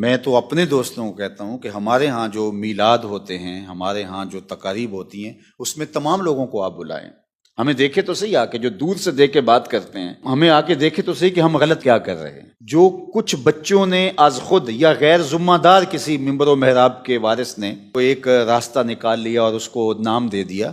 میں تو اپنے دوستوں کو کہتا ہوں کہ ہمارے ہاں جو میلاد ہوتے ہیں، ہمارے ہاں جو تقاریب ہوتی ہیں، اس میں تمام لوگوں کو آپ بلائیں۔ ہمیں دیکھے تو صحیح، آ کے جو دور سے دیکھ کے بات کرتے ہیں، ہمیں آ کے دیکھے تو صحیح کہ ہم غلط کیا کر رہے ہیں۔ جو کچھ بچوں نے از خود یا غیر ذمہ دار کسی ممبر و محراب کے وارث نے وہ ایک راستہ نکال لیا اور اس کو نام دے دیا،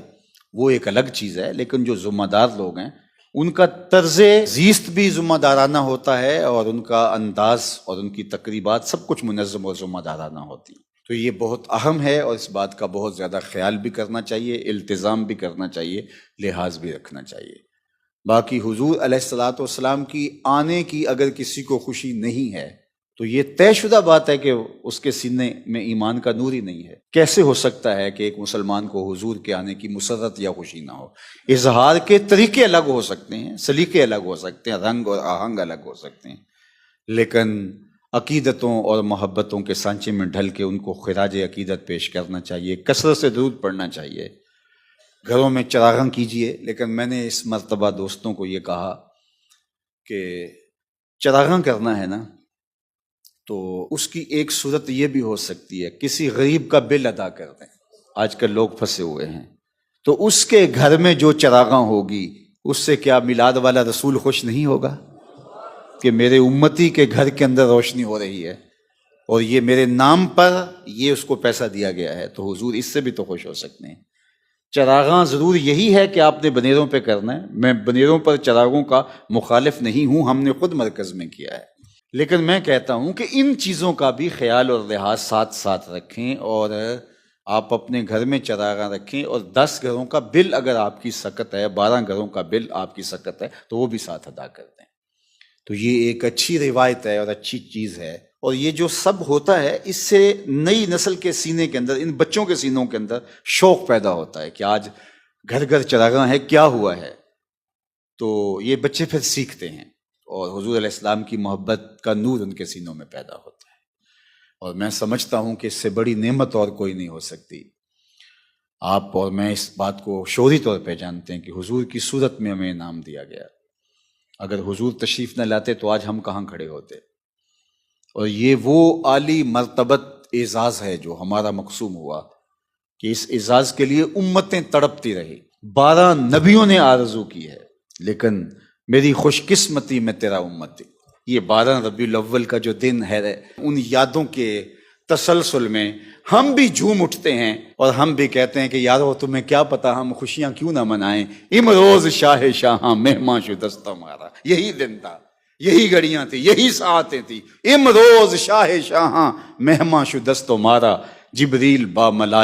وہ ایک الگ چیز ہے، لیکن جو ذمہ دار لوگ ہیں ان کا طرز زیست بھی ذمہ دارانہ ہوتا ہے، اور ان کا انداز اور ان کی تقریبات سب کچھ منظم اور ذمہ دارانہ ہوتی ہیں۔ تو یہ بہت اہم ہے، اور اس بات کا بہت زیادہ خیال بھی کرنا چاہیے، التزام بھی کرنا چاہیے، لحاظ بھی رکھنا چاہیے۔ باقی حضور علیہ الصلوۃ والسلام کی آنے کی اگر کسی کو خوشی نہیں ہے تو یہ طے شدہ بات ہے کہ اس کے سینے میں ایمان کا نور ہی نہیں ہے۔ کیسے ہو سکتا ہے کہ ایک مسلمان کو حضور کے آنے کی مسرت یا خوشی نہ ہو؟ اظہار کے طریقے الگ ہو سکتے ہیں، سلیقے الگ ہو سکتے ہیں، رنگ اور آہنگ الگ ہو سکتے ہیں، لیکن عقیدتوں اور محبتوں کے سانچے میں ڈھل کے ان کو خراج عقیدت پیش کرنا چاہیے، کثرت سے درود پڑھنا چاہیے، گھروں میں چراغاں کیجیے۔ لیکن میں نے اس مرتبہ دوستوں کو یہ کہا کہ چراغاں کرنا ہے نا، تو اس کی ایک صورت یہ بھی ہو سکتی ہے کسی غریب کا بل ادا کر دیں۔ آج کل لوگ پھنسے ہوئے ہیں، تو اس کے گھر میں جو چراغاں ہوگی اس سے کیا میلاد والا رسول خوش نہیں ہوگا کہ میرے امتی کے گھر کے اندر روشنی ہو رہی ہے اور یہ میرے نام پر یہ اس کو پیسہ دیا گیا ہے؟ تو حضور اس سے بھی تو خوش ہو سکتے ہیں۔ چراغاں ضرور یہی ہے کہ آپ نے بنیروں پہ کرنا ہے، میں بنیروں پر چراغوں کا مخالف نہیں ہوں، ہم نے خود مرکز میں کیا ہے، لیکن میں کہتا ہوں کہ ان چیزوں کا بھی خیال اور لحاظ ساتھ ساتھ رکھیں، اور آپ اپنے گھر میں چراغاں رکھیں، اور 10 گھروں کا بل اگر آپ کی سکت ہے، 12 گھروں کا بل آپ کی سکت ہے تو وہ بھی ساتھ ادا کر دیں۔ تو یہ ایک اچھی روایت ہے اور اچھی چیز ہے، اور یہ جو سب ہوتا ہے اس سے نئی نسل کے سینے کے اندر، ان بچوں کے سینوں کے اندر شوق پیدا ہوتا ہے کہ آج گھر گھر چراغاں ہے، کیا ہوا ہے؟ تو یہ بچے پھر سیکھتے ہیں، اور حضور علیہ السلام کی محبت کا نور ان کے سینوں میں پیدا ہوتا ہے، اور میں سمجھتا ہوں کہ اس سے بڑی نعمت اور کوئی نہیں ہو سکتی۔ آپ اور میں اس بات کو شعوری طور پہ جانتے ہیں کہ حضور کی صورت میں ہمیں انعام دیا گیا۔ اگر حضور تشریف نہ لاتے تو آج ہم کہاں کھڑے ہوتے؟ اور یہ وہ عالی مرتبت اعزاز ہے جو ہمارا مقسوم ہوا کہ اس اعزاز کے لیے امتیں تڑپتی رہی، 12 نبیوں نے آرزو کی ہے، لیکن میری خوش قسمتی میں تیرا امتی۔ یہ 12 ربیع الاول کا جو دن ہے، ان یادوں کے تسلسل میں ہم بھی جھوم اٹھتے ہیں، اور ہم بھی کہتے ہیں کہ یارو تمہیں کیا پتا ہم خوشیاں کیوں نہ منائیں، امروز شاہ شاہاں مہماں شدست ہمارا۔ یہی دن تھا، یہی گھڑیاں تھی، یہی ساعتیں تھی۔ امروز شاہ شاہاں مہماں شدست ہمارا، جبریل با ملائکہ